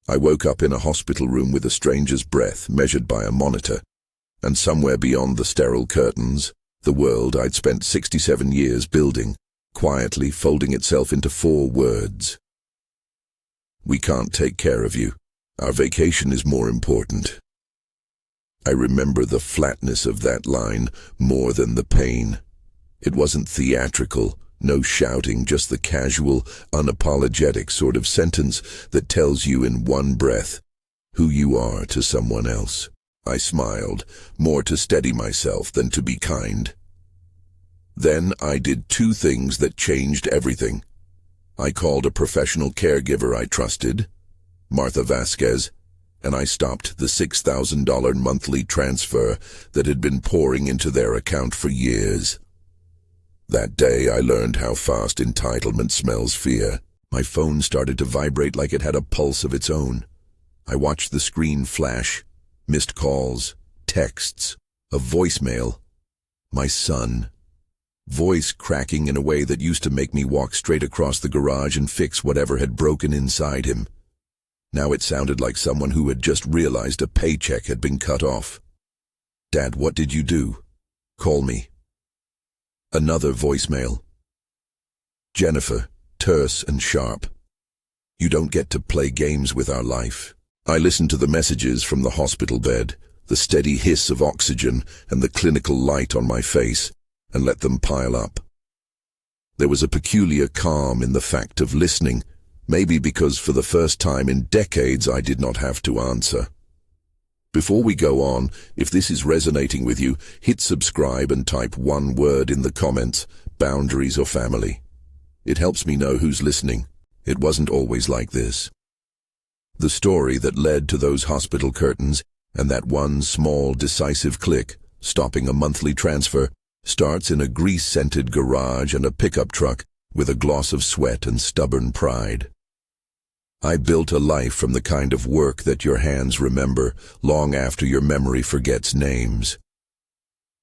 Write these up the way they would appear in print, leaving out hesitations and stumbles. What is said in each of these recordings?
I woke up in a hospital room with a stranger's breath measured by a monitor, and somewhere beyond the sterile curtains, the world I'd spent 67 years building, quietly folding itself into 4 words. We can't take care of you. Our vacation is more important. I remember the flatness of that line more than the pain. It wasn't theatrical, no shouting, just the casual, unapologetic sort of sentence that tells you in one breath who you are to someone else. I smiled, more to steady myself than to be kind. Then I did 2 things that changed everything. I called a professional caregiver I trusted, Martha Vasquez, and I stopped the $6,000 monthly transfer that had been pouring into their account for years. That day I learned how fast entitlement smells fear. My phone started to vibrate like it had a pulse of its own. I watched the screen flash, missed calls, texts, a voicemail. My son. Voice cracking in a way that used to make me walk straight across the garage and fix whatever had broken inside him. Now it sounded like someone who had just realized a paycheck had been cut off. "Dad, what did you do? Call me." Another voicemail. "Jennifer, terse and sharp. You don't get to play games with our life." I listened to the messages from the hospital bed, the steady hiss of oxygen and the clinical light on my face, and let them pile up. There was a peculiar calm in the fact of listening, maybe because for the first time in decades I did not have to answer. Before we go on, if this is resonating with you, hit subscribe and type 1 word in the comments, boundaries or family. It helps me know who's listening. It wasn't always like this. The story that led to those hospital curtains and that one small decisive click, stopping a monthly transfer, starts in a grease-scented garage and a pickup truck with a gloss of sweat and stubborn pride. I built a life from the kind of work that your hands remember long after your memory forgets names.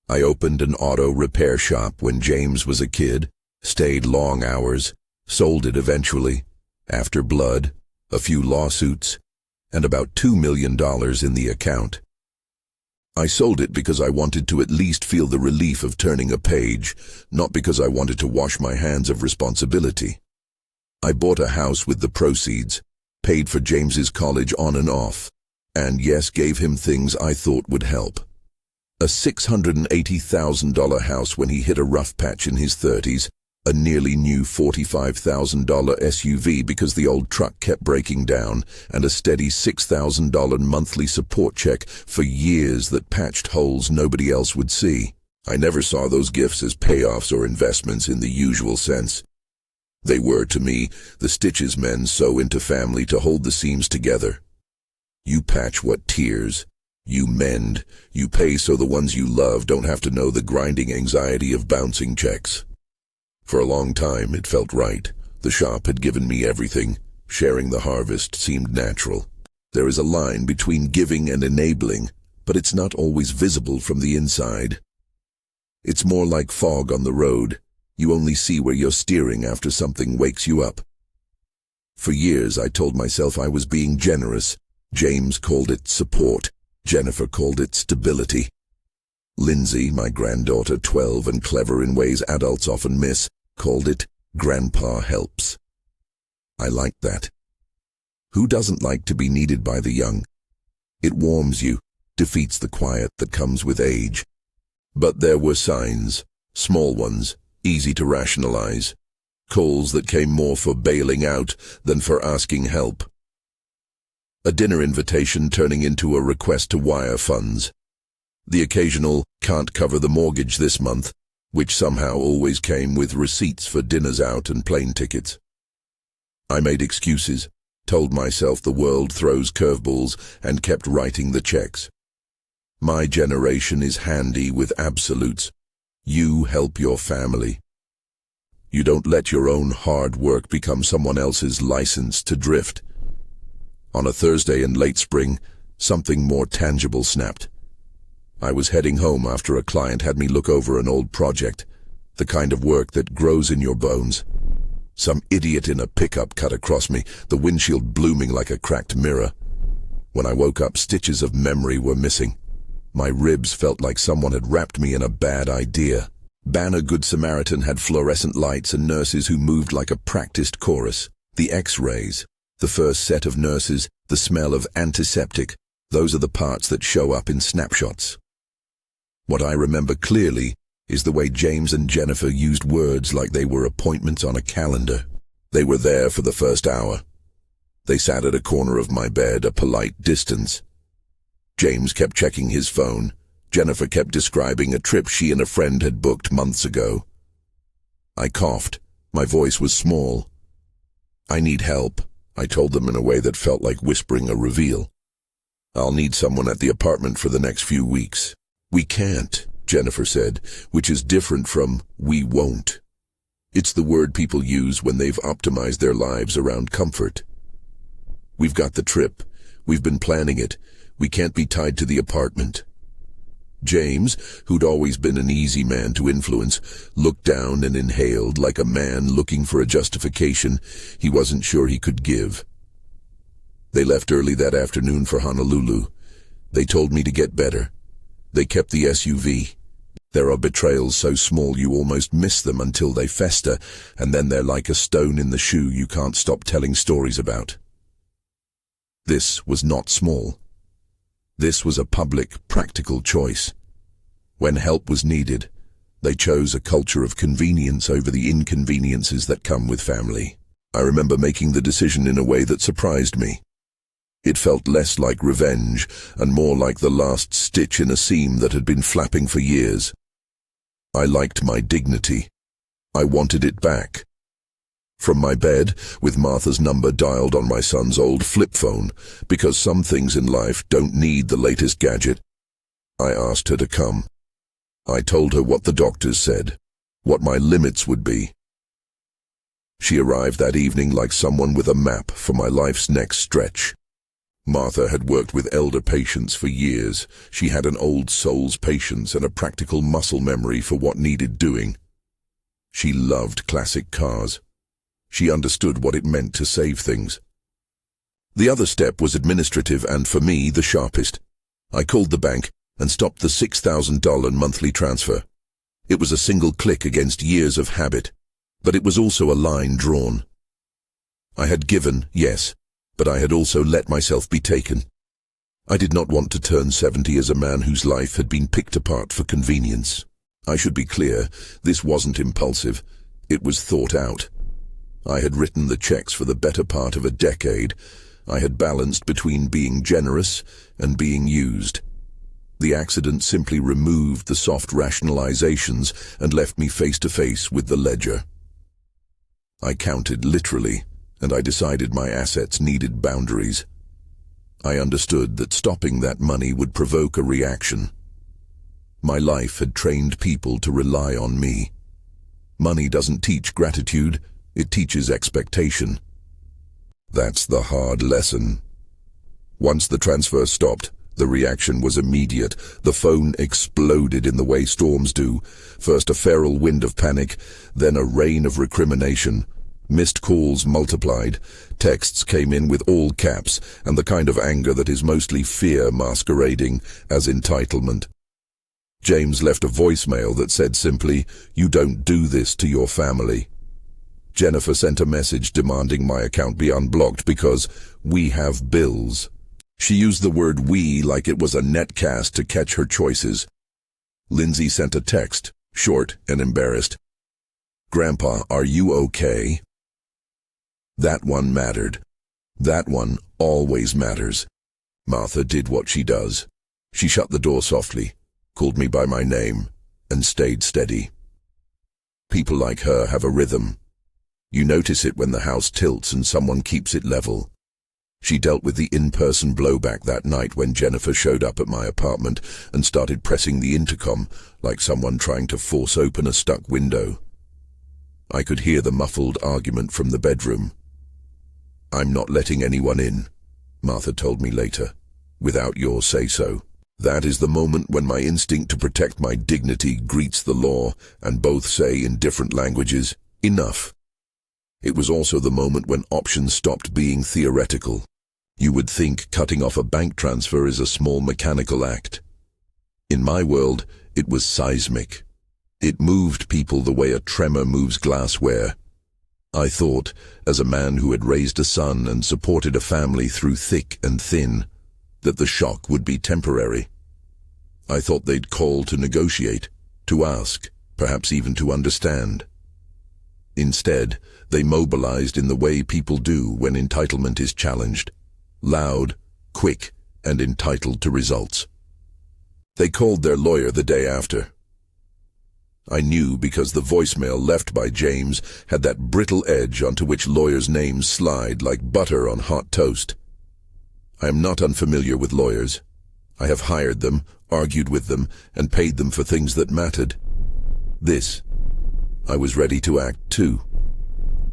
I opened an auto repair shop when James was a kid, stayed long hours, sold it eventually, after blood, a few lawsuits, and about $2 million in the account. I sold it because I wanted to at least feel the relief of turning a page, not because I wanted to wash my hands of responsibility. I bought a house with the proceeds, paid for James's college on and off, and yes, gave him things I thought would help. A $680,000 house when he hit a rough patch in his 30s, a nearly new $45,000 SUV because the old truck kept breaking down, and a steady $6,000 monthly support check for years that patched holes nobody else would see. I never saw those gifts as payoffs or investments in the usual sense. They were, to me, the stitches men sew into family to hold the seams together. You patch what tears. You mend. You pay so the ones you love don't have to know the grinding anxiety of bouncing checks. For a long time, it felt right. The shop had given me everything. Sharing the harvest seemed natural. There is a line between giving and enabling, but it's not always visible from the inside. It's more like fog on the road. You only see where you're steering after something wakes you up. For years, I told myself I was being generous. James called it support. Jennifer called it stability. Lindsay, my granddaughter, 12 and clever in ways adults often miss, called it grandpa helps. I liked that. Who doesn't like to be needed by the young? It warms you, defeats the quiet that comes with age. But there were signs, small ones, easy to rationalize, calls that came more for bailing out than for asking help. A dinner invitation turning into a request to wire funds. The occasional "can't cover the mortgage this month," which somehow always came with receipts for dinners out and plane tickets. I made excuses, told myself the world throws curveballs, and kept writing the checks. My generation is handy with absolutes. You help your family. You don't let your own hard work become someone else's license to drift. On a Thursday in late spring, something more tangible snapped. I was heading home after a client had me look over an old project, the kind of work that grows in your bones. Some idiot in a pickup cut across me, the windshield blooming like a cracked mirror. When I woke up, stitches of memory were missing. My ribs felt like someone had wrapped me in a bad idea. Banner Good Samaritan had fluorescent lights and nurses who moved like a practiced chorus. The X-rays, the first set of nurses, the smell of antiseptic, those are the parts that show up in snapshots. What I remember clearly is the way James and Jennifer used words like they were appointments on a calendar. They were there for the first hour. They sat at a corner of my bed, a polite distance. James kept checking his phone. Jennifer kept describing a trip she and a friend had booked months ago. I coughed. My voice was small. I need help, I told them in a way that felt like whispering a reveal. I'll need someone at the apartment for the next few weeks. We can't, Jennifer said, which is different from we won't. It's the word people use when they've optimized their lives around comfort. We've got the trip. We've been planning it. We can't be tied to the apartment. James, who'd always been an easy man to influence, looked down and inhaled like a man looking for a justification he wasn't sure he could give. They left early that afternoon for Honolulu. They told me to get better. They kept the SUV. There are betrayals so small you almost miss them until they fester, and then they're like a stone in the shoe you can't stop telling stories about. This was not small. This was a public, practical choice. When help was needed, they chose a culture of convenience over the inconveniences that come with family. I remember making the decision in a way that surprised me. It felt less like revenge and more like the last stitch in a seam that had been flapping for years. I liked my dignity. I wanted it back. From my bed, with Martha's number dialed on my son's old flip phone, because some things in life don't need the latest gadget, I asked her to come. I told her what the doctors said, what my limits would be. She arrived that evening like someone with a map for my life's next stretch. Martha had worked with elder patients for years. She had an old soul's patience and a practical muscle memory for what needed doing. She loved classic cars. She understood what it meant to save things. The other step was administrative and, for me, the sharpest. I called the bank and stopped the $6,000 monthly transfer. It was a single click against years of habit, but it was also a line drawn. I had given, yes, but I had also let myself be taken. I did not want to turn 70 as a man whose life had been picked apart for convenience. I should be clear, this wasn't impulsive. It was thought out. I had written the checks for the better part of a decade. I had balanced between being generous and being used. The accident simply removed the soft rationalizations and left me face to face with the ledger. I counted literally, and I decided my assets needed boundaries. I understood that stopping that money would provoke a reaction. My life had trained people to rely on me. Money doesn't teach gratitude, it teaches expectation. That's the hard lesson. Once the transfer stopped, the reaction was immediate. The phone exploded in the way storms do. First a feral wind of panic, then a rain of recrimination. Missed calls multiplied. Texts came in with all caps, and the kind of anger that is mostly fear masquerading as entitlement. James left a voicemail that said simply, "You don't do this to your family." Jennifer sent a message demanding my account be unblocked because we have bills. She used the word we like it was a netcast to catch her choices. Lindsay sent a text, short and embarrassed. "Grandpa, are you okay?" That one mattered. That one always matters. Martha did what she does. She shut the door softly, called me by my name, and stayed steady. People like her have a rhythm. You notice it when the house tilts and someone keeps it level. She dealt with the in-person blowback that night when Jennifer showed up at my apartment and started pressing the intercom like someone trying to force open a stuck window. I could hear the muffled argument from the bedroom. "I'm not letting anyone in," Martha told me later, "without your say-so." That is the moment when my instinct to protect my dignity greets the law, and both say in different languages, "Enough." It was also the moment when options stopped being theoretical. You would think cutting off a bank transfer is a small mechanical act. In my world, it was seismic. It moved people the way a tremor moves glassware. I thought, as a man who had raised a son and supported a family through thick and thin, that the shock would be temporary. I thought they'd call to negotiate, to ask, perhaps even to understand. Instead, they mobilized in the way people do when entitlement is challenged. Loud, quick, and entitled to results. They called their lawyer the day after. I knew because the voicemail left by James had that brittle edge onto which lawyers' names slide like butter on hot toast. I am not unfamiliar with lawyers. I have hired them, argued with them, and paid them for things that mattered. I was ready to act too.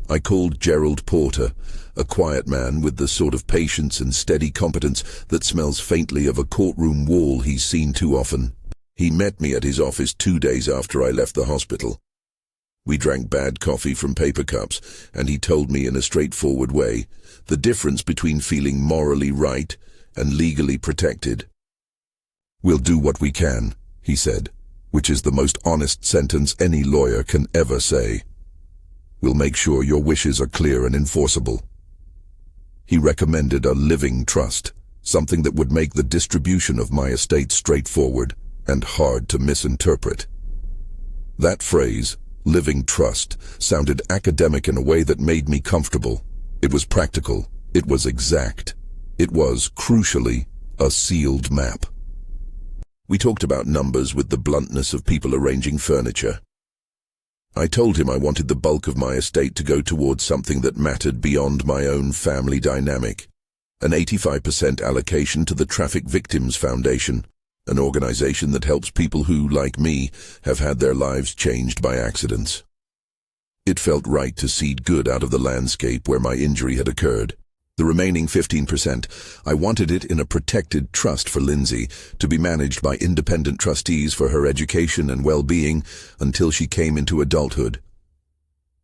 I called Gerald Porter, a quiet man with the sort of patience and steady competence that smells faintly of a courtroom wall he's seen too often. He met me at his office 2 days after I left the hospital. We drank bad coffee from paper cups, and he told me in a straightforward way the difference between feeling morally right and legally protected. "We'll do what we can," he said, which is the most honest sentence any lawyer can ever say. "We'll make sure your wishes are clear and enforceable." He recommended a living trust, something that would make the distribution of my estate straightforward and hard to misinterpret. That phrase, living trust, sounded academic in a way that made me comfortable. It was practical. It was exact. It was, crucially, a sealed map. We talked about numbers with the bluntness of people arranging furniture. I told him I wanted the bulk of my estate to go towards something that mattered beyond my own family dynamic. An 85% allocation to the Traffic Victims Foundation, an organization that helps people who, like me, have had their lives changed by accidents. It felt right to seed good out of the landscape where my injury had occurred. The remaining 15%, I wanted it in a protected trust for Lindsay, to be managed by independent trustees for her education and well-being until she came into adulthood.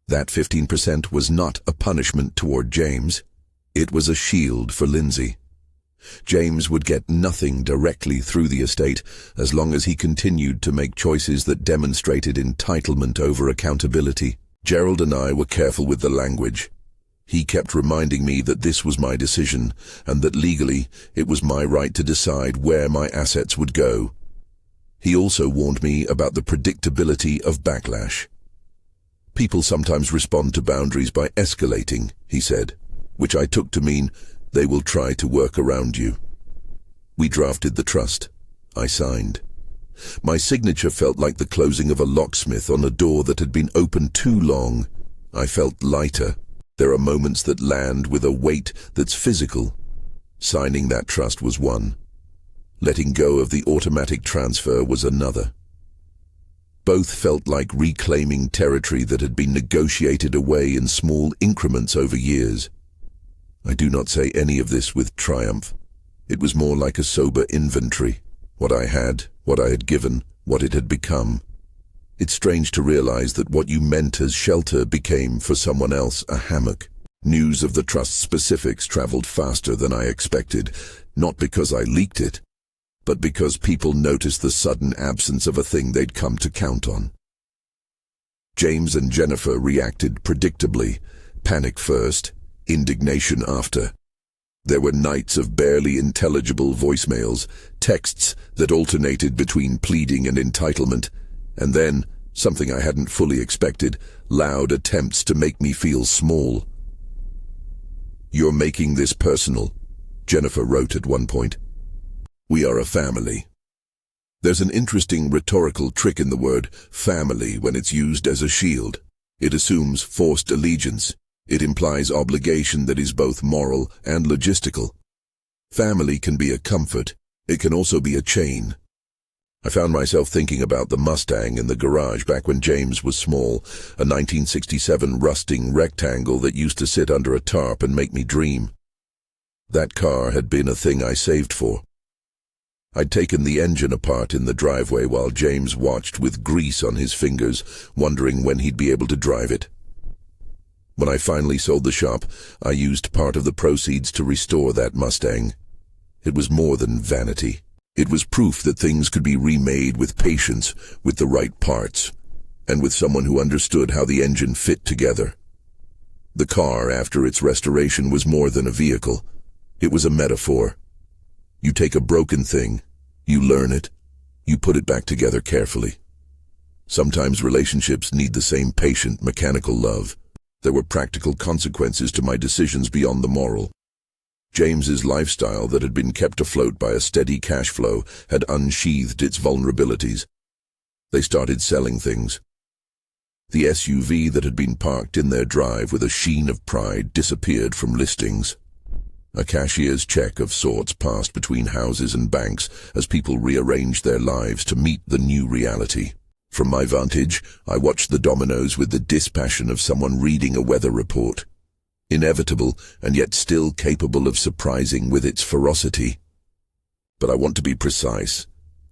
That 15% was not a punishment toward James. It was a shield for Lindsay. James would get nothing directly through the estate as long as he continued to make choices that demonstrated entitlement over accountability. Gerald and I were careful with the language. He kept reminding me that this was my decision and that legally it was my right to decide where my assets would go. He also warned me about the predictability of backlash. People sometimes respond to boundaries by escalating, he said, which I took to mean they will try to work around you. We drafted the trust. I signed. My signature felt like the closing of a locksmith on a door that had been open too long. I felt lighter. There are moments that land with a weight that's physical. Signing that trust was one. Letting go of the automatic transfer was another. Both felt like reclaiming territory that had been negotiated away in small increments over years. I do not say any of this with triumph. It was more like a sober inventory. What I had given, what it had become. It's strange to realize that what you meant as shelter became, for someone else, a hammock. News of the trust's specifics traveled faster than I expected, not because I leaked it, but because people noticed the sudden absence of a thing they'd come to count on. James and Jennifer reacted predictably, panic first, indignation after. There were nights of barely intelligible voicemails, texts that alternated between pleading and entitlement, and then, something I hadn't fully expected, loud attempts to make me feel small. "You're making this personal," Jennifer wrote at one point. "We are a family." There's an interesting rhetorical trick in the word family when it's used as a shield. It assumes forced allegiance. It implies obligation that is both moral and logistical. Family can be a comfort. It can also be a chain. I found myself thinking about the Mustang in the garage back when James was small, a 1967 rusting rectangle that used to sit under a tarp and make me dream. That car had been a thing I saved for. I'd taken the engine apart in the driveway while James watched with grease on his fingers, wondering when he'd be able to drive it. When I finally sold the shop, I used part of the proceeds to restore that Mustang. It was more than vanity. It was proof that things could be remade with patience, with the right parts, and with someone who understood how the engine fit together. The car, after its restoration, was more than a vehicle. It was a metaphor. You take a broken thing, you learn it, you put it back together carefully. Sometimes relationships need the same patient, mechanical love. There were practical consequences to my decisions beyond the moral. James's lifestyle that had been kept afloat by a steady cash flow had unsheathed its vulnerabilities. They started selling things. The SUV that had been parked in their drive with a sheen of pride disappeared from listings. A cashier's check of sorts passed between houses and banks as people rearranged their lives to meet the new reality. From my vantage, I watched the dominoes with the dispassion of someone reading a weather report. Inevitable, and yet still capable of surprising with its ferocity. But I want to be precise.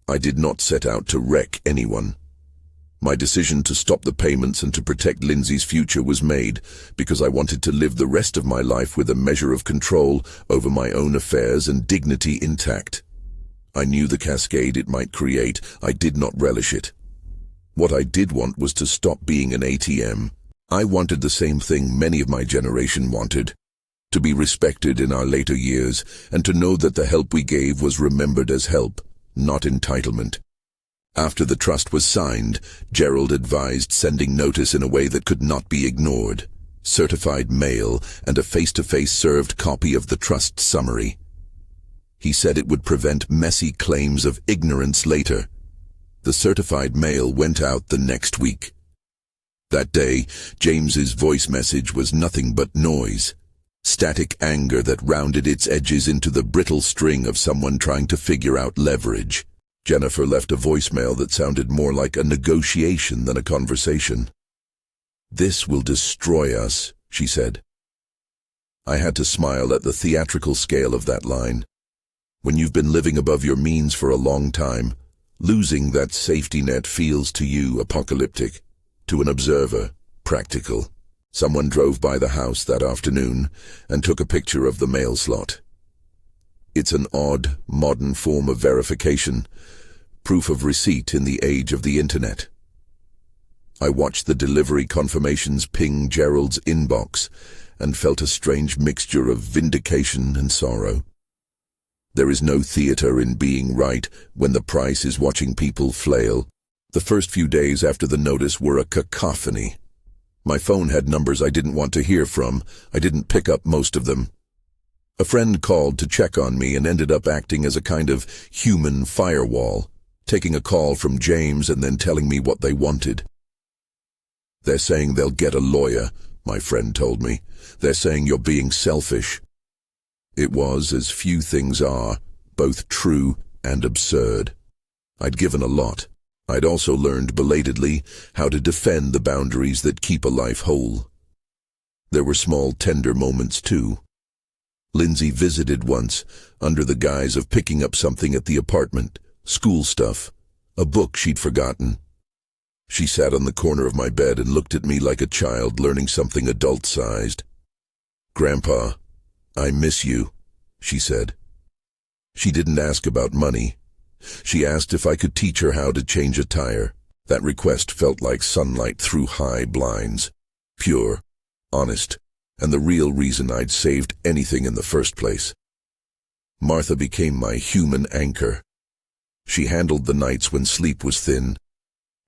I did not set out to wreck anyone. My decision to stop the payments and to protect Lindsay's future was made because I wanted to live the rest of my life with a measure of control over my own affairs and dignity intact. I knew the cascade it might create. I did not relish it. What I did want was to stop being an ATM. I wanted the same thing many of my generation wanted, to be respected in our later years and to know that the help we gave was remembered as help, not entitlement. After the trust was signed, Gerald advised sending notice in a way that could not be ignored. Certified mail and a face-to-face served copy of the trust summary. He said it would prevent messy claims of ignorance later. The certified mail went out the next week. That day, James's voice message was nothing but noise. Static anger that rounded its edges into the brittle string of someone trying to figure out leverage. Jennifer left a voicemail that sounded more like a negotiation than a conversation. "This will destroy us," she said. I had to smile at the theatrical scale of that line. When you've been living above your means for a long time, losing that safety net feels to you apocalyptic, to an observer, practical. Someone drove by the house that afternoon and took a picture of the mail slot. It's an odd, modern form of verification, proof of receipt in the age of the internet. I watched the delivery confirmations ping Gerald's inbox and felt a strange mixture of vindication and sorrow. There is no theater in being right when the price is watching people flail. The first few days after the notice were a cacophony. My phone had numbers I didn't want to hear from. I didn't pick up most of them. A friend called to check on me and ended up acting as a kind of human firewall, taking a call from James and then telling me what they wanted. "They're saying they'll get a lawyer," my friend told me. "They're saying you're being selfish." It was, as few things are, both true and absurd. I'd given a lot. I'd also learned belatedly how to defend the boundaries that keep a life whole. There were small, tender moments, too. Lindsay visited once, under the guise of picking up something at the apartment, school stuff, a book she'd forgotten. She sat on the corner of my bed and looked at me like a child learning something adult-sized. "Grandpa, I miss you," she said. She didn't ask about money. She asked if I could teach her how to change a tire. That request felt like sunlight through high blinds. Pure, honest, and the real reason I'd saved anything in the first place. Martha became my human anchor. She handled the nights when sleep was thin,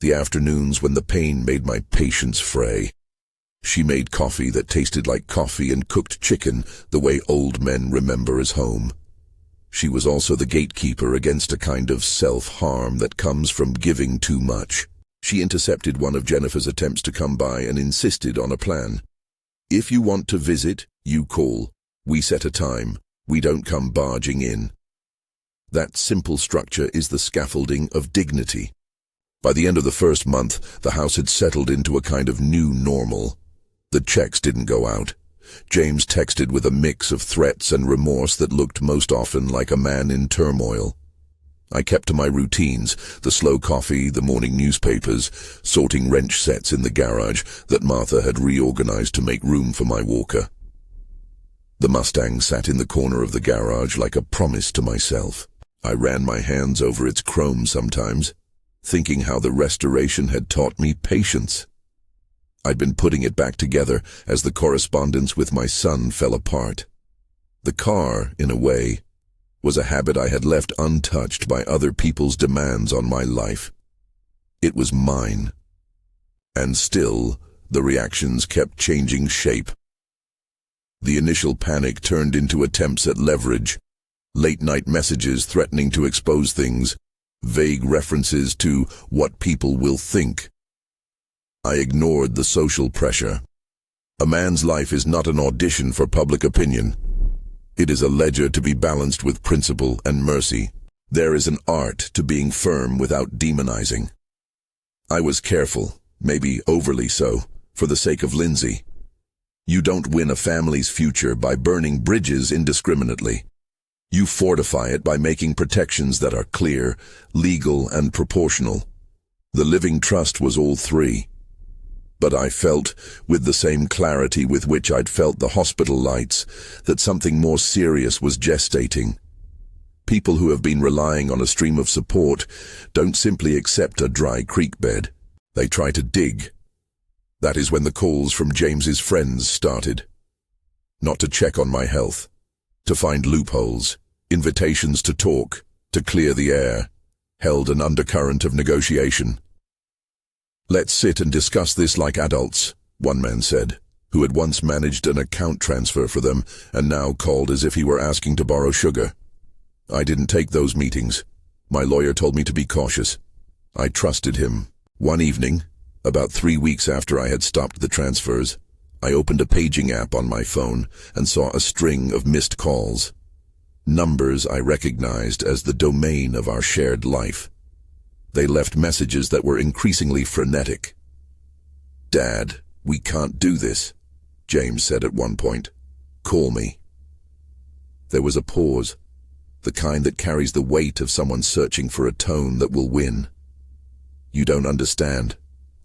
the afternoons when the pain made my patience fray. She made coffee that tasted like coffee and cooked chicken the way old men remember as home. She was also the gatekeeper against a kind of self-harm that comes from giving too much. She intercepted one of Jennifer's attempts to come by and insisted on a plan. "If you want to visit, you call. We set a time. We don't come barging in." That simple structure is the scaffolding of dignity. By the end of the first month, the house had settled into a kind of new normal. The checks didn't go out. James texted with a mix of threats and remorse that looked most often like a man in turmoil. I kept to my routines, the slow coffee, the morning newspapers, sorting wrench sets in the garage that Martha had reorganized to make room for my walker. The Mustang sat in the corner of the garage like a promise to myself. I ran my hands over its chrome sometimes, thinking how the restoration had taught me patience. I'd been putting it back together as the correspondence with my son fell apart. The car, in a way, was a habit I had left untouched by other people's demands on my life. It was mine. And still, the reactions kept changing shape. The initial panic turned into attempts at leverage, late-night messages threatening to expose things, vague references to what people will think. I ignored the social pressure. A man's life is not an audition for public opinion. It is a ledger to be balanced with principle and mercy. There is an art to being firm without demonizing. I was careful, maybe overly so, for the sake of Lindsay. You don't win a family's future by burning bridges indiscriminately. You fortify it by making protections that are clear, legal, and proportional. The living trust was all three. But I felt, with the same clarity with which I'd felt the hospital lights, that something more serious was gestating. People who have been relying on a stream of support don't simply accept a dry creek bed. They try to dig. That is when the calls from James's friends started. Not to check on my health, to find loopholes, invitations to talk, to clear the air, held an undercurrent of negotiation. "Let's sit and discuss this like adults," one man said, who had once managed an account transfer for them and now called as if he were asking to borrow sugar. I didn't take those meetings. My lawyer told me to be cautious. I trusted him. One evening, about 3 weeks after I had stopped the transfers, I opened a paging app on my phone and saw a string of missed calls. Numbers I recognized as the domain of our shared life. They left messages that were increasingly frenetic. "Dad, we can't do this," James said at one point. "Call me." There was a pause, the kind that carries the weight of someone searching for a tone that will win. "You don't understand.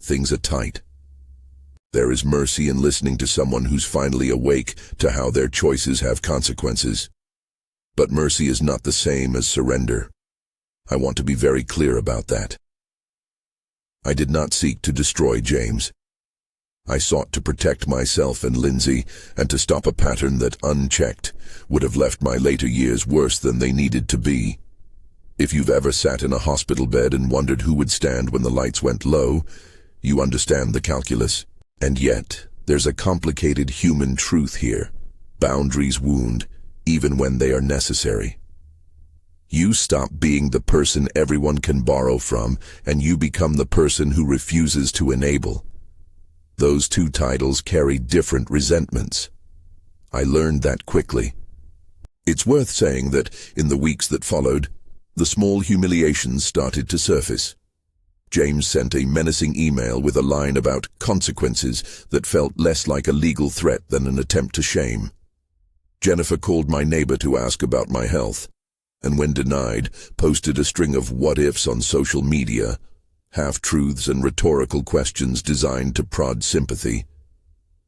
Things are tight." There is mercy in listening to someone who's finally awake to how their choices have consequences. But mercy is not the same as surrender. I want to be very clear about that. I did not seek to destroy James. I sought to protect myself and Lindsay and to stop a pattern that, unchecked, would have left my later years worse than they needed to be. If you've ever sat in a hospital bed and wondered who would stand when the lights went low, you understand the calculus. And yet, there's a complicated human truth here. Boundaries wound, even when they are necessary. You stop being the person everyone can borrow from, and you become the person who refuses to enable. Those two titles carry different resentments. I learned that quickly. It's worth saying that, in the weeks that followed, the small humiliations started to surface. James sent a menacing email with a line about consequences that felt less like a legal threat than an attempt to shame. Jennifer called my neighbor to ask about my health, and when denied, posted a string of what-ifs on social media, half-truths and rhetorical questions designed to prod sympathy.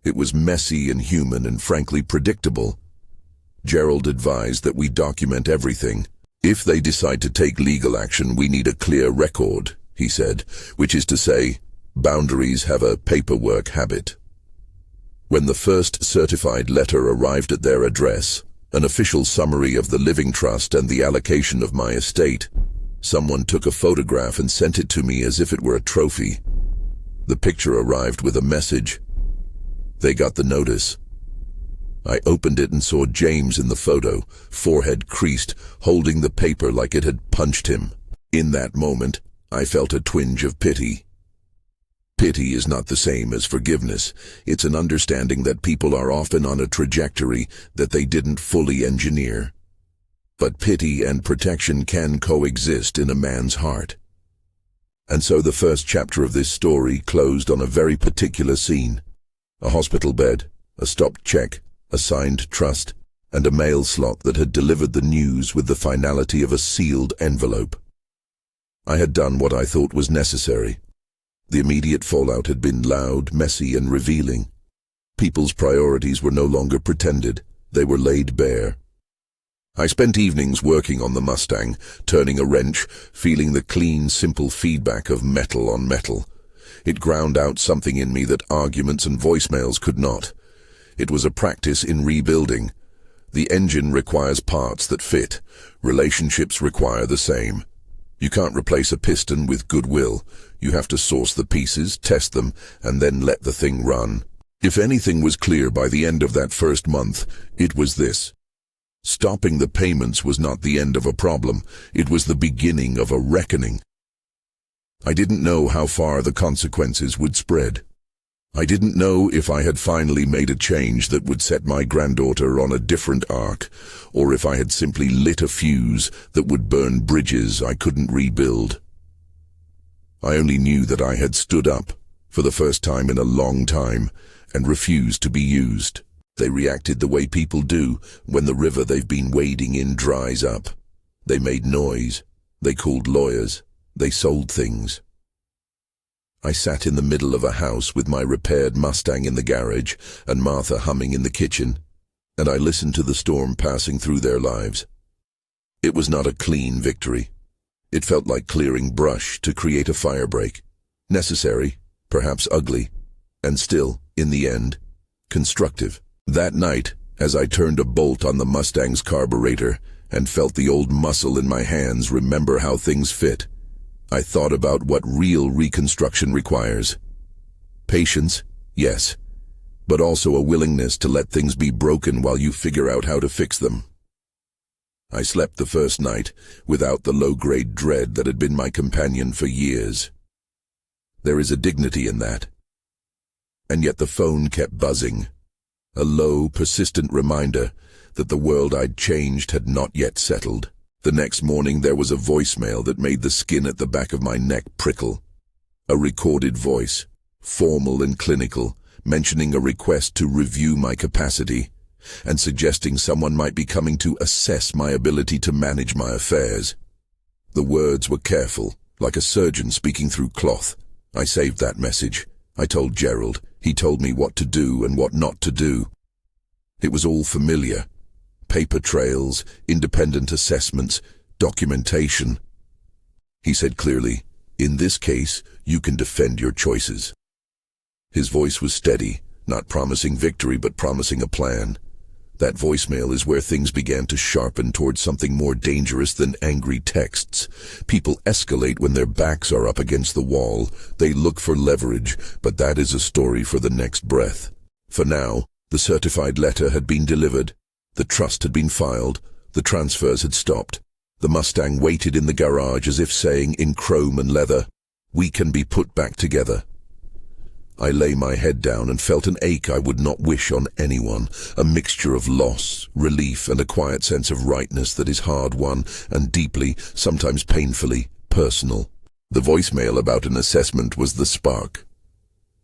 It was messy and human and frankly predictable. Gerald advised that we document everything. "If they decide to take legal action, we need a clear record," he said, which is to say, boundaries have a paperwork habit. When the first certified letter arrived at their address, an official summary of the living trust and the allocation of my estate, someone took a photograph and sent it to me as if it were a trophy. The picture arrived with a message. They got the notice. I opened it and saw James in the photo, forehead creased, holding the paper like it had punched him. In that moment, I felt a twinge of pity. Pity is not the same as forgiveness. It's an understanding that people are often on a trajectory that they didn't fully engineer. But pity and protection can coexist in a man's heart. And so the first chapter of this story closed on a very particular scene. A hospital bed, a stopped check, a signed trust, and a mail slot that had delivered the news with the finality of a sealed envelope. I had done what I thought was necessary. The immediate fallout had been loud, messy, and revealing. People's priorities were no longer pretended, they were laid bare. I spent evenings working on the Mustang, turning a wrench, feeling the clean, simple feedback of metal on metal. It ground out something in me that arguments and voicemails could not. It was a practice in rebuilding. The engine requires parts that fit. Relationships require the same. You can't replace a piston with goodwill. You have to source the pieces, test them, and then let the thing run. If anything was clear by the end of that first month, it was this. Stopping the payments was not the end of a problem. It was the beginning of a reckoning. I didn't know how far the consequences would spread. I didn't know if I had finally made a change that would set my granddaughter on a different arc, or if I had simply lit a fuse that would burn bridges I couldn't rebuild. I only knew that I had stood up, for the first time in a long time, and refused to be used. They reacted the way people do when the river they've been wading in dries up. They made noise. They called lawyers. They sold things. I sat in the middle of a house with my repaired Mustang in the garage and Martha humming in the kitchen, and I listened to the storm passing through their lives. It was not a clean victory. It felt like clearing brush to create a firebreak. Necessary, perhaps ugly, and still, in the end, constructive. That night, as I turned a bolt on the Mustang's carburetor and felt the old muscle in my hands remember how things fit, I thought about what real reconstruction requires. Patience, yes, but also a willingness to let things be broken while you figure out how to fix them. I slept the first night without the low-grade dread that had been my companion for years. There is a dignity in that. And yet the phone kept buzzing, a low, persistent reminder that the world I'd changed had not yet settled. The next morning there was a voicemail that made the skin at the back of my neck prickle. A recorded voice, formal and clinical, mentioning a request to review my capacity, and suggesting someone might be coming to assess my ability to manage my affairs. The words were careful, like a surgeon speaking through cloth. I saved that message. I told Gerald. He told me what to do and what not to do. It was all familiar. Paper trails, independent assessments, documentation. He said clearly, "In this case, you can defend your choices." His voice was steady, not promising victory but promising a plan. That voicemail is where things began to sharpen towards something more dangerous than angry texts. People escalate when their backs are up against the wall. They look for leverage, but that is a story for the next breath. For now, the certified letter had been delivered. The trust had been filed. The transfers had stopped. The Mustang waited in the garage as if saying in chrome and leather, "We can be put back together." I lay my head down and felt an ache I would not wish on anyone, a mixture of loss, relief, and a quiet sense of rightness that is hard-won and deeply, sometimes painfully, personal. The voicemail about an assessment was the spark.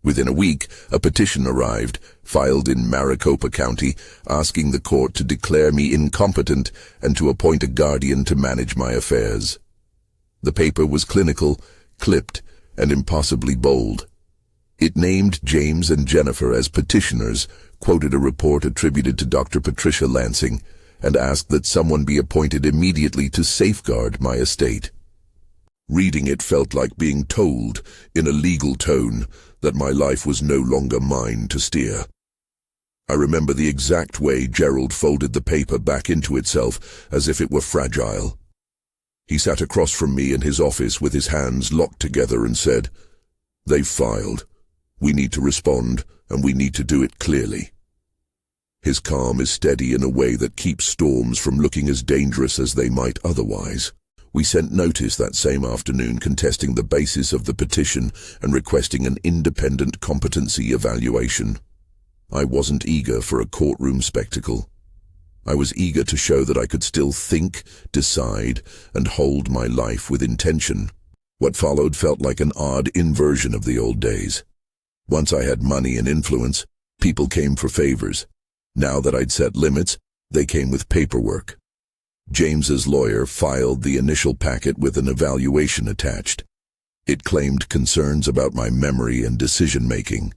Within a week, a petition arrived, filed in Maricopa County, asking the court to declare me incompetent and to appoint a guardian to manage my affairs. The paper was clinical, clipped, and impossibly bold. It named James and Jennifer as petitioners, quoted a report attributed to Dr. Patricia Lansing, and asked that someone be appointed immediately to safeguard my estate. Reading it felt like being told, in a legal tone, that my life was no longer mine to steer. I remember the exact way Gerald folded the paper back into itself, as if it were fragile. He sat across from me in his office with his hands locked together and said, "They've filed. We need to respond, and we need to do it clearly." His calm is steady in a way that keeps storms from looking as dangerous as they might otherwise. We sent notice that same afternoon contesting the basis of the petition and requesting an independent competency evaluation. I wasn't eager for a courtroom spectacle. I was eager to show that I could still think, decide, and hold my life with intention. What followed felt like an odd inversion of the old days. Once I had money and influence, people came for favors. Now that I'd set limits, they came with paperwork. James's lawyer filed the initial packet with an evaluation attached. It claimed concerns about my memory and decision-making.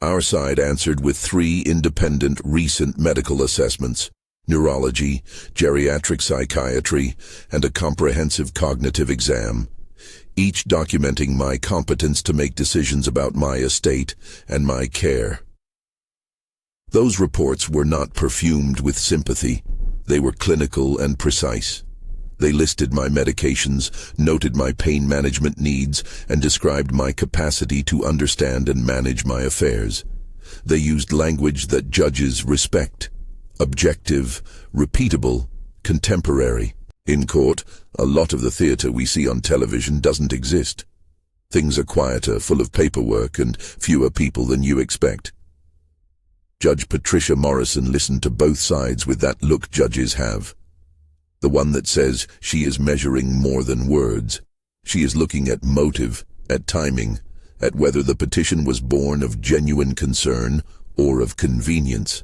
Our side answered with 3 independent recent medical assessments: neurology, geriatric psychiatry, and a comprehensive cognitive exam, each documenting my competence to make decisions about my estate and my care. Those reports were not perfumed with sympathy. They were clinical and precise. They listed my medications, noted my pain management needs, and described my capacity to understand and manage my affairs. They used language that judges respect: objective, repeatable, contemporary. In court, a lot of the theater we see on television doesn't exist. Things are quieter, full of paperwork, and fewer people than you expect. Judge Patricia Morrison listened to both sides with that look judges have. The one that says she is measuring more than words. She is looking at motive, at timing, at whether the petition was born of genuine concern or of convenience.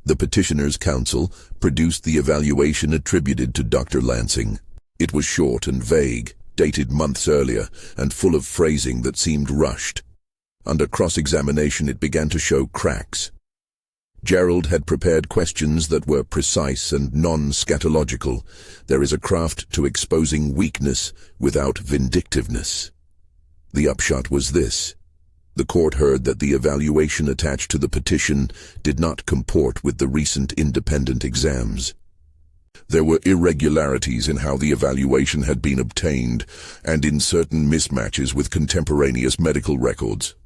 The petitioner's counsel produced the evaluation attributed to Dr. Lansing. It was short and vague, dated months earlier, and full of phrasing that seemed rushed. Under cross-examination, it began to show cracks. Gerald had prepared questions that were precise and non-scatological. There is a craft to exposing weakness without vindictiveness. The upshot was this. The court heard that the evaluation attached to the petition did not comport with the recent independent exams. There were irregularities in how the evaluation had been obtained and in certain mismatches with contemporaneous medical records.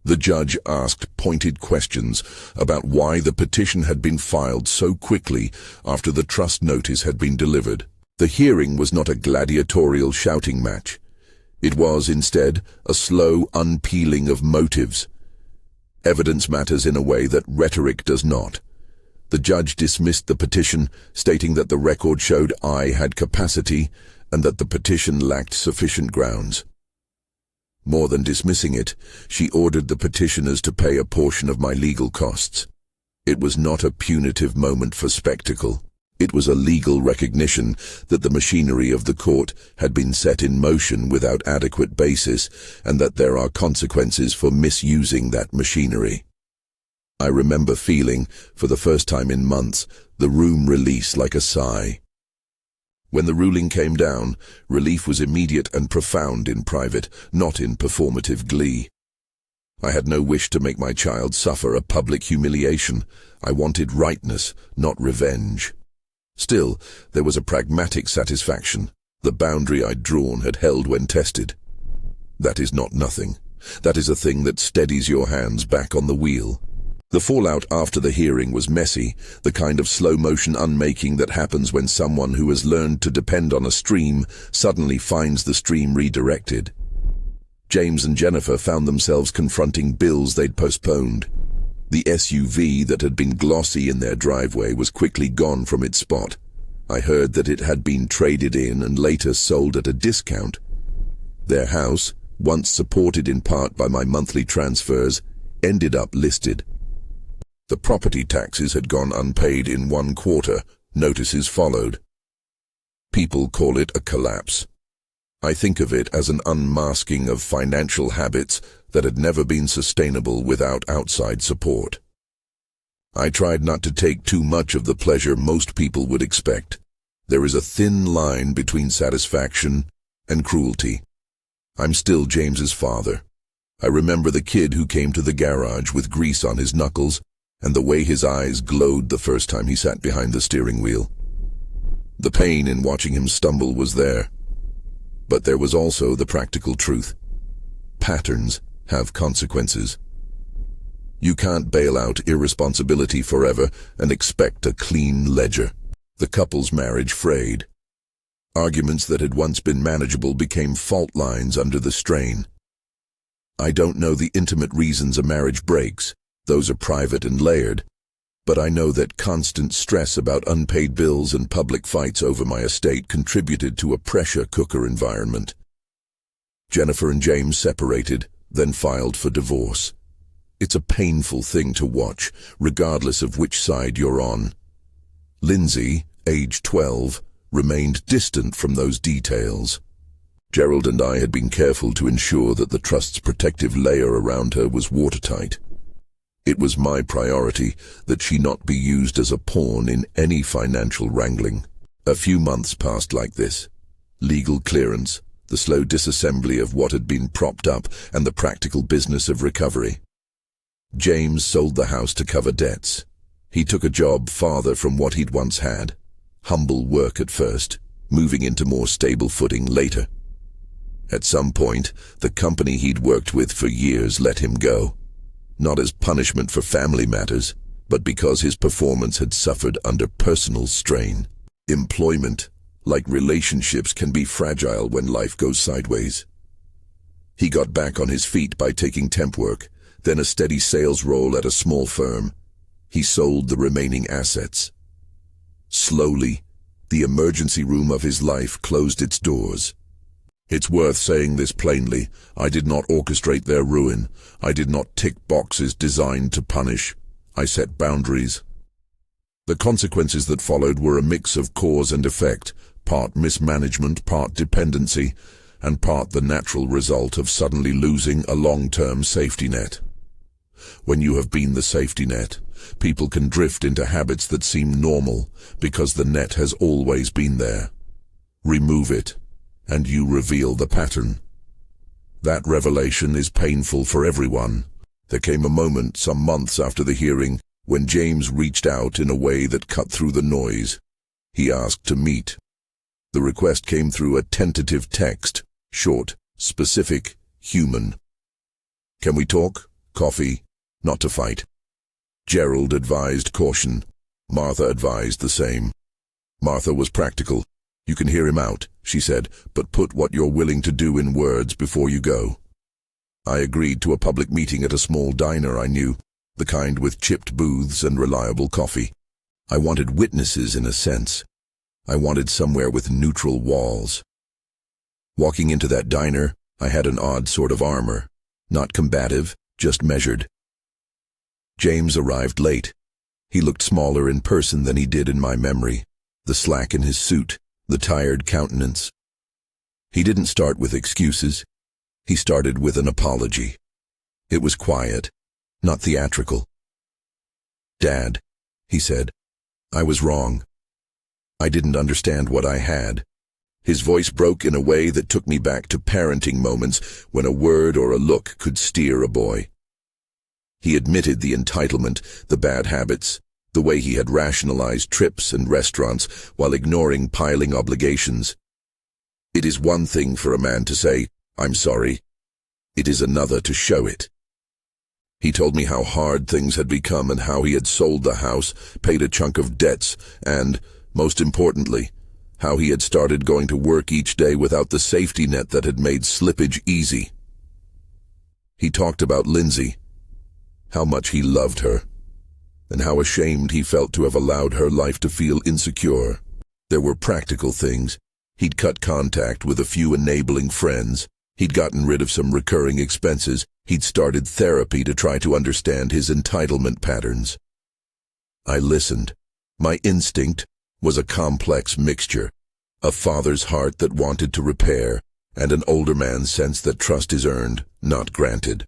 The judge asked pointed questions about why the petition had been filed so quickly after the trust notice had been delivered. The hearing was not a gladiatorial shouting match. It was, instead, a slow unpeeling of motives. Evidence matters in a way that rhetoric does not. The judge dismissed the petition, stating that the record showed I had capacity and that the petition lacked sufficient grounds. More than dismissing it, she ordered the petitioners to pay a portion of my legal costs. It was not a punitive moment for spectacle. It was a legal recognition that the machinery of the court had been set in motion without adequate basis and that there are consequences for misusing that machinery. I remember feeling, for the first time in months, the room release like a sigh. When the ruling came down, relief was immediate and profound in private, not in performative glee. I had no wish to make my child suffer a public humiliation. I wanted rightness, not revenge. Still, there was a pragmatic satisfaction. The boundary I'd drawn had held when tested. That is not nothing. That is a thing that steadies your hands back on the wheel. The fallout after the hearing was messy, the kind of slow-motion unmaking that happens when someone who has learned to depend on a stream suddenly finds the stream redirected. James and Jennifer found themselves confronting bills they'd postponed. The SUV that had been glossy in their driveway was quickly gone from its spot. I heard that it had been traded in and later sold at a discount. Their house, once supported in part by my monthly transfers, ended up listed. The property taxes had gone unpaid in 1 quarter. Notices followed. People call it a collapse. I think of it as an unmasking of financial habits that had never been sustainable without outside support. I tried not to take too much of the pleasure most people would expect. There is a thin line between satisfaction and cruelty. I'm still James's father. I remember the kid who came to the garage with grease on his knuckles and the way his eyes glowed the first time he sat behind the steering wheel. The pain in watching him stumble was there. But there was also the practical truth. Patterns have consequences. You can't bail out irresponsibility forever and expect a clean ledger. The couple's marriage frayed. Arguments that had once been manageable became fault lines under the strain. I don't know the intimate reasons a marriage breaks. Those are private and layered. But I know that constant stress about unpaid bills and public fights over my estate contributed to a pressure cooker environment. Jennifer and James separated, then filed for divorce. It's a painful thing to watch, regardless of which side you're on. Lindsay, age 12, remained distant from those details. Gerald and I had been careful to ensure that the trust's protective layer around her was watertight. It was my priority that she not be used as a pawn in any financial wrangling. A few months passed like this. Legal clearance, the slow disassembly of what had been propped up, and the practical business of recovery. James sold the house to cover debts. He took a job farther from what he'd once had. Humble work at first, moving into more stable footing later. At some point, the company he'd worked with for years let him go. Not as punishment for family matters, but because his performance had suffered under personal strain. Employment, like relationships, can be fragile when life goes sideways. He got back on his feet by taking temp work, then a steady sales role at a small firm. He sold the remaining assets. Slowly, the emergency room of his life closed its doors. It's worth saying this plainly. I did not orchestrate their ruin. I did not tick boxes designed to punish. I set boundaries. The consequences that followed were a mix of cause and effect, part mismanagement, part dependency, and part the natural result of suddenly losing a long-term safety net. When you have been the safety net, people can drift into habits that seem normal because the net has always been there. Remove it, and you reveal the pattern. That revelation is painful for everyone. There came a moment some months after the hearing when James reached out in a way that cut through the noise. He asked to meet. The request came through a tentative text, short, specific, human. Can we talk? Coffee? Not to fight. Gerald advised caution. Martha advised the same. Martha was practical. You can hear him out, she said, but put what you're willing to do in words before you go. I agreed to a public meeting at a small diner I knew, the kind with chipped booths and reliable coffee. I wanted witnesses in a sense. I wanted somewhere with neutral walls. Walking into that diner, I had an odd sort of armor. Not combative, just measured. James arrived late. He looked smaller in person than he did in my memory. The slack in his suit, the tired countenance. He didn't start with excuses. He started with an apology. It was quiet, not theatrical. "Dad," he said, "I was wrong. I didn't understand what I had." His voice broke in a way that took me back to parenting moments when a word or a look could steer a boy. He admitted the entitlement, the bad habits, the way he had rationalized trips and restaurants while ignoring piling obligations. It is one thing for a man to say, "I'm sorry." It is another to show it. He told me how hard things had become and how he had sold the house, paid a chunk of debts, and, most importantly, how he had started going to work each day without the safety net that had made slippage easy. He talked about Lindsay, how much he loved her, and how ashamed he felt to have allowed her life to feel insecure. There were practical things. He'd cut contact with a few enabling friends. He'd gotten rid of some recurring expenses. He'd started therapy to try to understand his entitlement patterns. I listened. My instinct was a complex mixture, a father's heart that wanted to repair, and an older man's sense that trust is earned, not granted.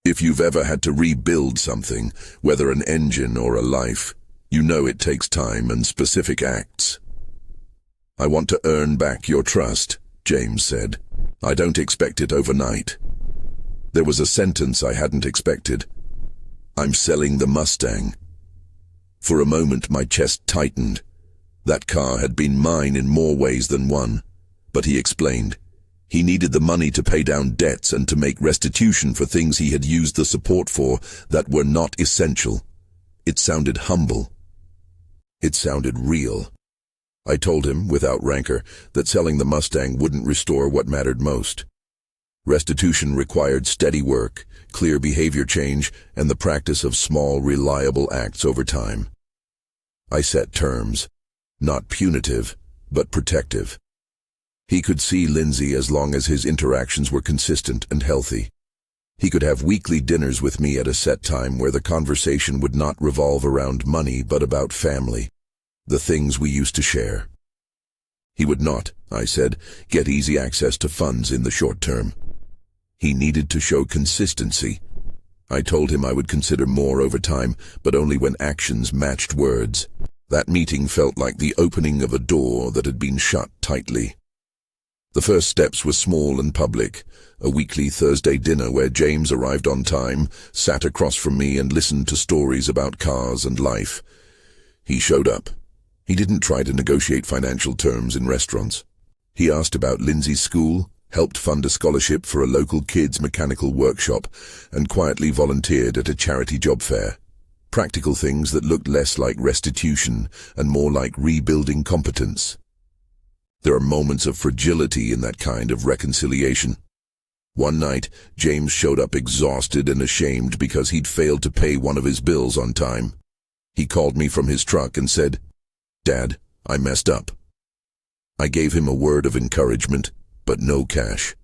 If you've ever had to rebuild something, whether an engine or a life, you know it takes time and specific acts. "I want to earn back your trust," James said. "I don't expect it overnight." There was a sentence I hadn't expected. "I'm selling the Mustang." For a moment my chest tightened. That car had been mine in more ways than one. But he explained. He needed the money to pay down debts and to make restitution for things he had used the support for that were not essential. It sounded humble. It sounded real. I told him, without rancor, that selling the Mustang wouldn't restore what mattered most. Restitution required steady work, clear behavior change, and the practice of small, reliable acts over time. I set terms, not punitive, but protective. He could see Lindsay as long as his interactions were consistent and healthy. He could have weekly dinners with me at a set time where the conversation would not revolve around money but about family. The things we used to share. He would not, I said, get easy access to funds in the short term. He needed to show consistency. I told him I would consider more over time, but only when actions matched words. That meeting felt like the opening of a door that had been shut tightly. The first steps were small and public, a weekly Thursday dinner where James arrived on time, sat across from me and listened to stories about cars and life. He showed up. He didn't try to negotiate financial terms in restaurants. He asked about Lindsay's school, helped fund a scholarship for a local kids' mechanical workshop, and quietly volunteered at a charity job fair. Practical things that looked less like restitution and more like rebuilding competence. There are moments of fragility in that kind of reconciliation. One night, James showed up exhausted and ashamed because he'd failed to pay one of his bills on time. He called me from his truck and said, "Dad, I messed up." I gave him a word of encouragement, but no cash.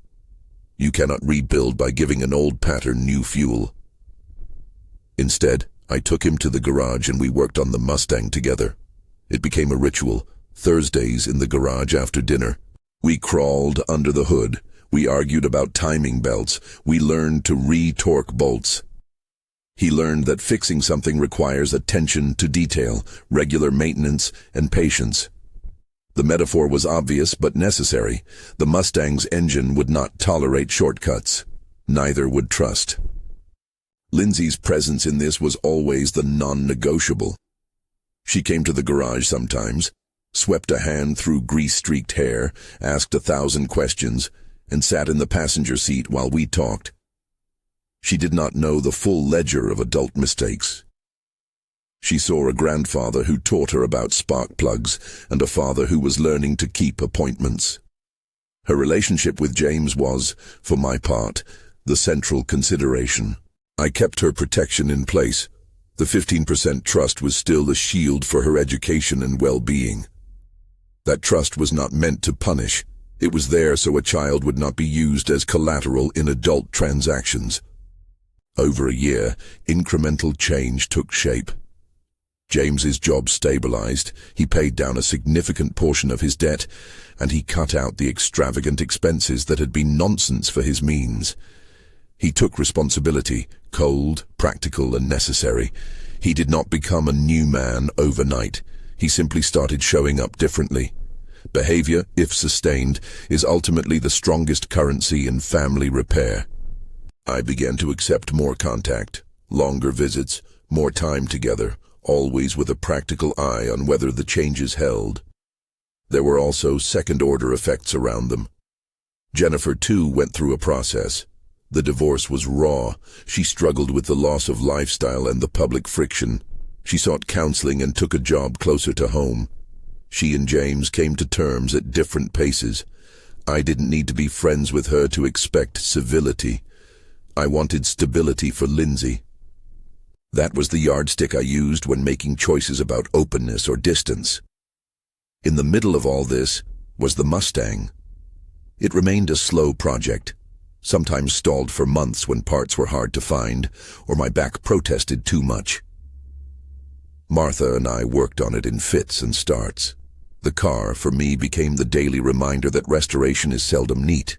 You cannot rebuild by giving an old pattern new fuel. Instead, I took him to the garage and we worked on the Mustang together. It became a ritual, Thursdays in the garage after dinner. We crawled under the hood. We argued about timing belts. We learned to re-torque bolts. He learned that fixing something requires attention to detail, regular maintenance, and patience. The metaphor was obvious but necessary. The Mustang's engine would not tolerate shortcuts. Neither would trust. Lindsay's presence in this was always the non-negotiable. She came to the garage sometimes, swept a hand through grease-streaked hair, asked 1,000 questions, and sat in the passenger seat while we talked. She did not know the full ledger of adult mistakes. She saw a grandfather who taught her about spark plugs and a father who was learning to keep appointments. Her relationship with James was, for my part, the central consideration. I kept her protection in place. The 15% trust was still the shield for her education and well-being. That trust was not meant to punish. It was there so a child would not be used as collateral in adult transactions. Over a year, incremental change took shape. James's job stabilized, he paid down a significant portion of his debt, and he cut out the extravagant expenses that had been nonsense for his means. He took responsibility, cold, practical, and necessary. He did not become a new man overnight. He simply started showing up differently. Behavior, if sustained, is ultimately the strongest currency in family repair. I began to accept more contact, longer visits, more time together, always with a practical eye on whether the changes held. There were also second-order effects around them. Jennifer, too, went through a process. The divorce was raw. She struggled with the loss of lifestyle and the public friction. She sought counseling and took a job closer to home. She and James came to terms at different paces. I didn't need to be friends with her to expect civility. I wanted stability for Lindsay. That was the yardstick I used when making choices about openness or distance. In the middle of all this was the Mustang. It remained a slow project, sometimes stalled for months when parts were hard to find, or my back protested too much. Martha and I worked on it in fits and starts. The car, for me, became the daily reminder that restoration is seldom neat.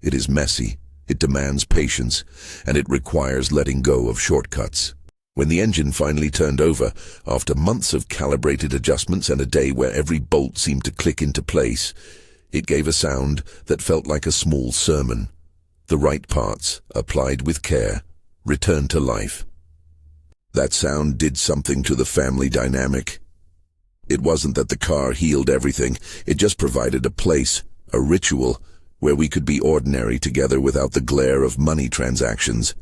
It is messy, it demands patience, and it requires letting go of shortcuts. When the engine finally turned over, after months of calibrated adjustments and a day where every bolt seemed to click into place, it gave a sound that felt like a small sermon. The right parts, applied with care, returned to life. That sound did something to the family dynamic. It wasn't that the car healed everything, it just provided a place, a ritual, where we could be ordinary together without the glare of money transactions.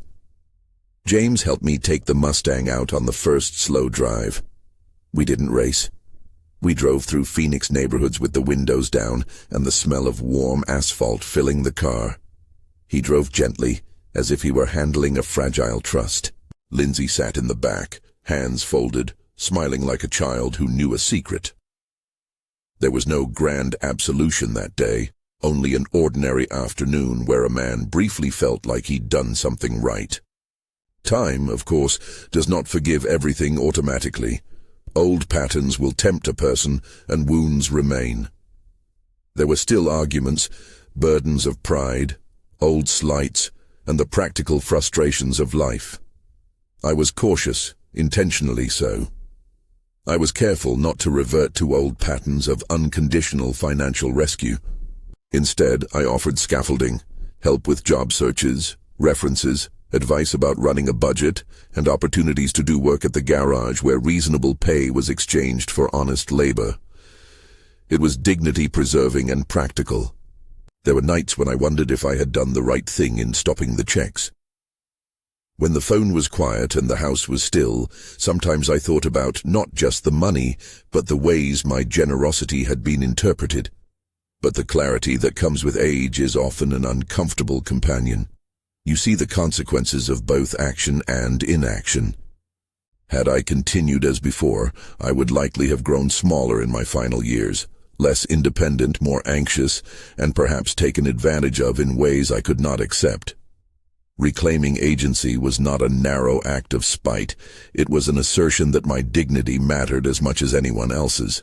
James helped me take the Mustang out on the first slow drive. We didn't race. We drove through Phoenix neighborhoods with the windows down and the smell of warm asphalt filling the car. He drove gently, as if he were handling a fragile trust. Lindsay sat in the back, hands folded, smiling like a child who knew a secret. There was no grand absolution that day, only an ordinary afternoon where a man briefly felt like he'd done something right. Time, of course, does not forgive everything automatically. Old patterns will tempt a person, and wounds remain. There were still arguments, burdens of pride, old slights, and the practical frustrations of life. I was cautious, intentionally so. I was careful not to revert to old patterns of unconditional financial rescue. Instead, I offered scaffolding, help with job searches, references, advice about running a budget, and opportunities to do work at the garage where reasonable pay was exchanged for honest labor. It was dignity-preserving and practical. There were nights when I wondered if I had done the right thing in stopping the checks. When the phone was quiet and the house was still, sometimes I thought about not just the money, but the ways my generosity had been interpreted. But the clarity that comes with age is often an uncomfortable companion. You see the consequences of both action and inaction. Had I continued as before, I would likely have grown smaller in my final years, less independent, more anxious, and perhaps taken advantage of in ways I could not accept. Reclaiming agency was not a narrow act of spite. It was an assertion that my dignity mattered as much as anyone else's.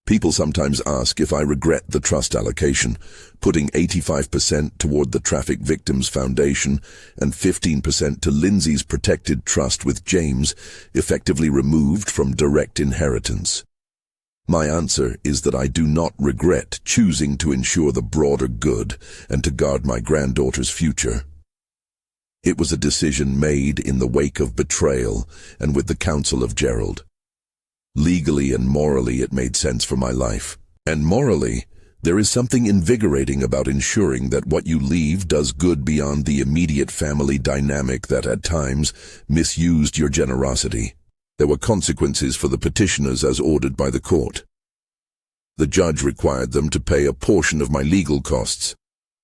People sometimes ask if I regret the trust allocation, putting 85% toward the Traffic Victims Foundation and 15% to Lindsay's protected trust with James, effectively removed from direct inheritance. My answer is that I do not regret choosing to ensure the broader good and to guard my granddaughter's future. It was a decision made in the wake of betrayal and with the counsel of Gerald. Legally and morally it made sense for my life. And morally, there is something invigorating about ensuring that what you leave does good beyond the immediate family dynamic that at times misused your generosity. There were consequences for the petitioners as ordered by the court. The judge required them to pay a portion of my legal costs.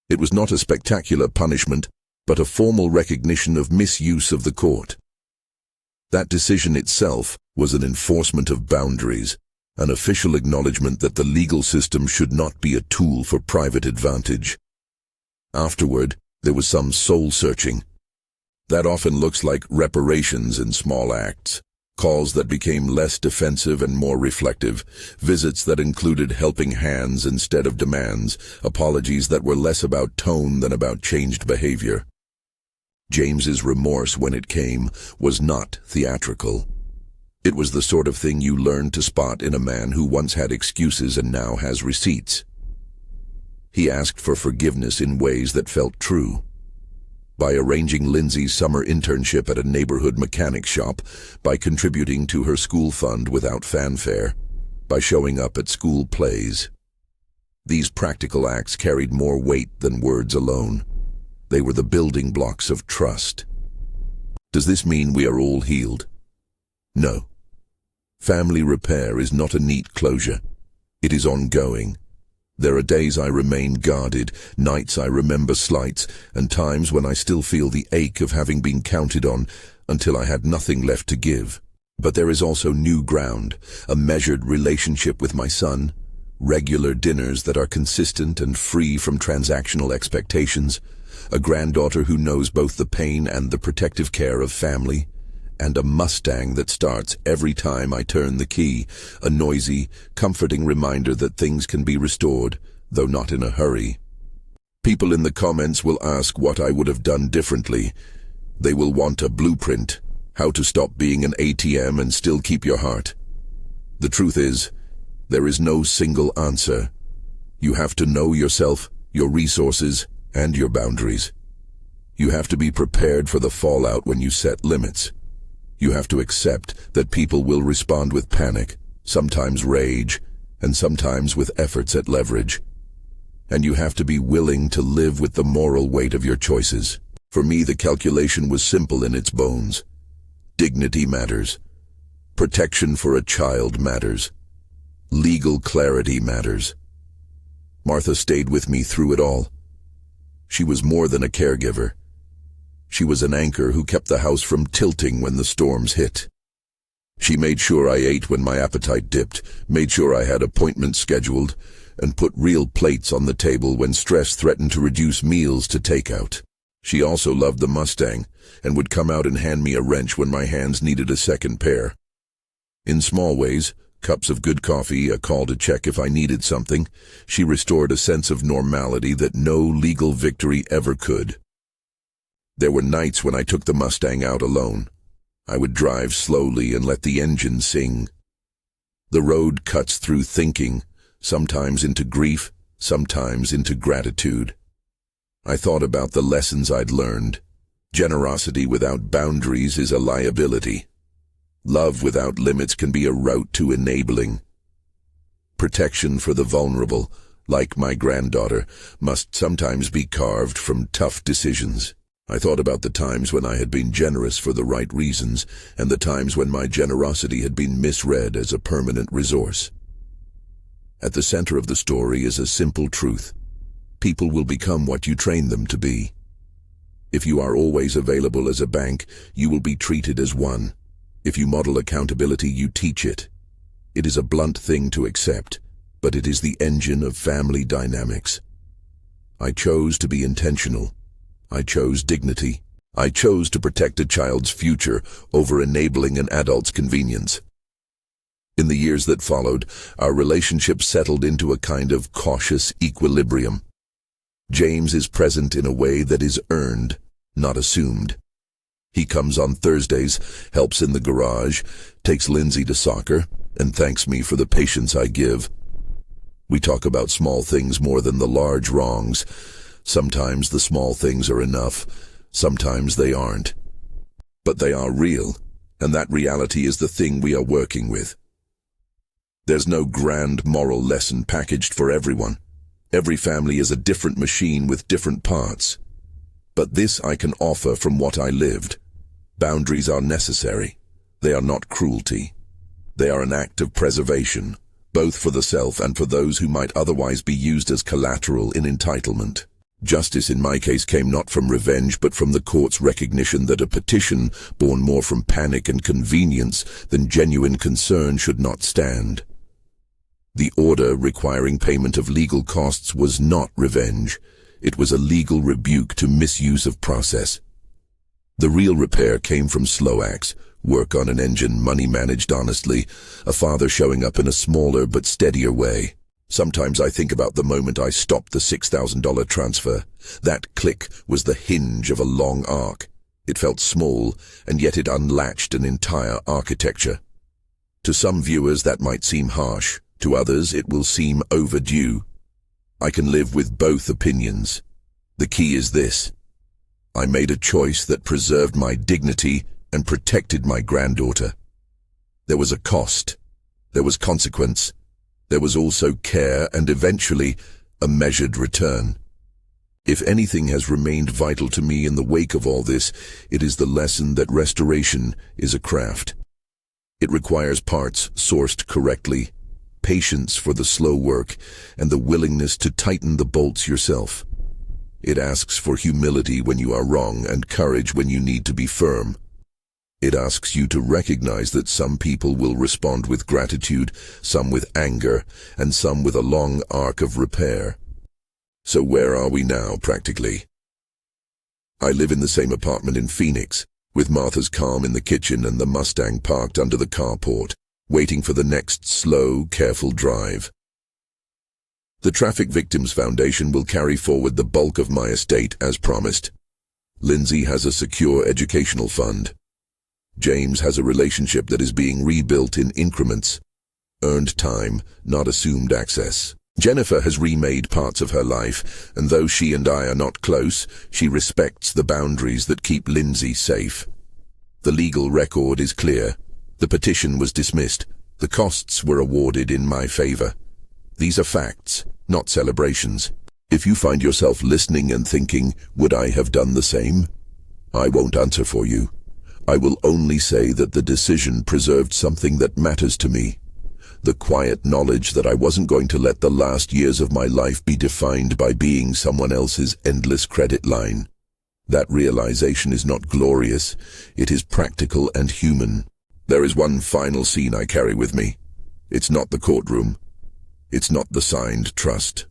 It was not a spectacular punishment, but a formal recognition of misuse of the court. That decision itself was an enforcement of boundaries, an official acknowledgement that the legal system should not be a tool for private advantage. Afterward, there was some soul-searching. That often looks like reparations in small acts, calls that became less defensive and more reflective, visits that included helping hands instead of demands, apologies that were less about tone than about changed behavior. James's remorse when it came was not theatrical. It was the sort of thing you learn to spot in a man who once had excuses and now has receipts. He asked for forgiveness in ways that felt true. By arranging Lindsay's summer internship at a neighborhood mechanic shop, by contributing to her school fund without fanfare, by showing up at school plays. These practical acts carried more weight than words alone. They were the building blocks of trust. Does this mean we are all healed? No. Family repair is not a neat closure. It is ongoing. There are days I remain guarded, nights I remember slights, and times when I still feel the ache of having been counted on until I had nothing left to give. But there is also new ground, a measured relationship with my son, regular dinners that are consistent and free from transactional expectations, a granddaughter who knows both the pain and the protective care of family, and a Mustang that starts every time I turn the key, a noisy, comforting reminder that things can be restored, though not in a hurry. People in the comments will ask what I would have done differently. They will want a blueprint, how to stop being an ATM and still keep your heart. The truth is, there is no single answer. You have to know yourself, your resources, and your boundaries. You have to be prepared for the fallout when you set limits. You have to accept that people will respond with panic, sometimes rage, and sometimes with efforts at leverage. And you have to be willing to live with the moral weight of your choices. For me, the calculation was simple in its bones. Dignity matters. Protection for a child matters. Legal clarity matters. Martha stayed with me through it all. She was more than a caregiver. She was an anchor who kept the house from tilting when the storms hit. She made sure I ate when my appetite dipped, made sure I had appointments scheduled, and put real plates on the table when stress threatened to reduce meals to takeout. She also loved the Mustang, and would come out and hand me a wrench when my hands needed a second pair. In small ways, cups of good coffee, a call to check if I needed something, she restored a sense of normality that no legal victory ever could. There were nights when I took the Mustang out alone. I would drive slowly and let the engine sing. The road cuts through thinking, sometimes into grief, sometimes into gratitude. I thought about the lessons I'd learned. Generosity without boundaries is a liability. Love without limits can be a route to enabling. Protection for the vulnerable, like my granddaughter, must sometimes be carved from tough decisions. I thought about the times when I had been generous for the right reasons, and the times when my generosity had been misread as a permanent resource. At the center of the story is a simple truth. People will become what you train them to be. If you are always available as a bank, you will be treated as one. If you model accountability, you teach it. It is a blunt thing to accept, but it is the engine of family dynamics. I chose to be intentional. I chose dignity. I chose to protect a child's future over enabling an adult's convenience. In the years that followed, our relationship settled into a kind of cautious equilibrium. James is present in a way that is earned, not assumed. He comes on Thursdays, helps in the garage, takes Lindsay to soccer, and thanks me for the patience I give. We talk about small things more than the large wrongs. Sometimes the small things are enough, sometimes they aren't. But they are real, and that reality is the thing we are working with. There's no grand moral lesson packaged for everyone. Every family is a different machine with different parts. But this I can offer from what I lived. Boundaries are necessary. They are not cruelty. They are an act of preservation, both for the self and for those who might otherwise be used as collateral in entitlement. Justice in my case came not from revenge but from the court's recognition that a petition born more from panic and convenience than genuine concern should not stand. The order requiring payment of legal costs was not revenge. It was a legal rebuke to misuse of process. The real repair came from slow acts, work on an engine, money managed honestly, a father showing up in a smaller but steadier way. Sometimes I think about the moment I stopped the $6,000 transfer. That click was the hinge of a long arc. It felt small, and yet it unlatched an entire architecture. To some viewers that might seem harsh. To others it will seem overdue. I can live with both opinions. The key is this. I made a choice that preserved my dignity and protected my granddaughter. There was a cost. There was consequence. There was also care and eventually a measured return. If anything has remained vital to me in the wake of all this, it is the lesson that restoration is a craft. It requires parts sourced correctly, patience for the slow work, and the willingness to tighten the bolts yourself. It asks for humility when you are wrong and courage when you need to be firm. It asks you to recognize that some people will respond with gratitude, some with anger, and some with a long arc of repair. So where are we now, practically? I live in the same apartment in Phoenix, with Martha's calm in the kitchen and the Mustang parked under the carport, waiting for the next slow, careful drive. The Traffic Victims Foundation will carry forward the bulk of my estate as promised. Lindsay has a secure educational fund. James has a relationship that is being rebuilt in increments. Earned time, not assumed access. Jennifer has remade parts of her life, and though she and I are not close, she respects the boundaries that keep Lindsay safe. The legal record is clear. The petition was dismissed. The costs were awarded in my favor. These are facts, not celebrations. If you find yourself listening and thinking, would I have done the same? I won't answer for you. I will only say that the decision preserved something that matters to me. The quiet knowledge that I wasn't going to let the last years of my life be defined by being someone else's endless credit line. That realization is not glorious. It is practical and human. There is one final scene I carry with me. It's not the courtroom. It's not the signed trust.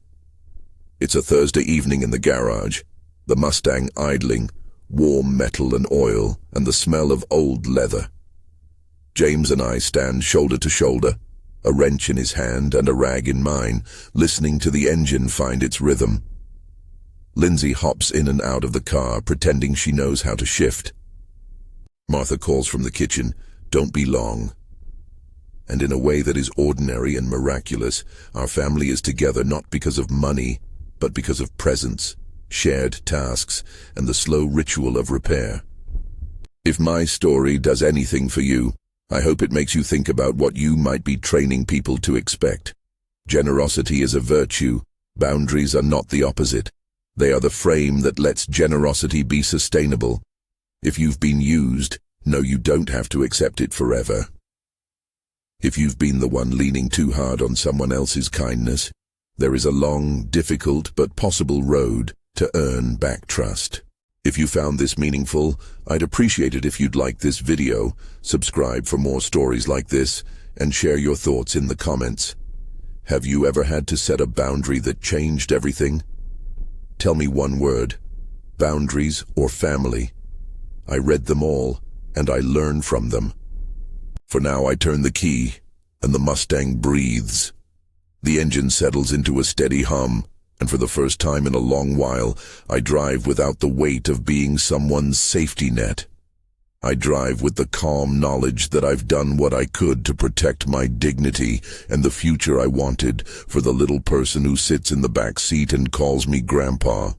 It's a Thursday evening in the garage, the Mustang idling, warm metal and oil, and the smell of old leather. James and I stand shoulder to shoulder, a wrench in his hand and a rag in mine, listening to the engine find its rhythm. Lindsay hops in and out of the car, pretending she knows how to shift. Martha calls from the kitchen, "Don't be long." And in a way that is ordinary and miraculous, our family is together not because of money, but because of presence, shared tasks, and the slow ritual of repair. If my story does anything for you, I hope it makes you think about what you might be training people to expect. Generosity is a virtue. Boundaries are not the opposite. They are the frame that lets generosity be sustainable. If you've been used, know you don't have to accept it forever. If you've been the one leaning too hard on someone else's kindness, there is a long, difficult, but possible road to earn back trust. If you found this meaningful, I'd appreciate it if you'd like this video, subscribe for more stories like this, and share your thoughts in the comments. Have you ever had to set a boundary that changed everything? Tell me one word: boundaries or family. I read them all, and I learn from them. For now I turn the key, and the Mustang breathes. The engine settles into a steady hum, and for the first time in a long while, I drive without the weight of being someone's safety net. I drive with the calm knowledge that I've done what I could to protect my dignity and the future I wanted for the little person who sits in the back seat and calls me Grandpa.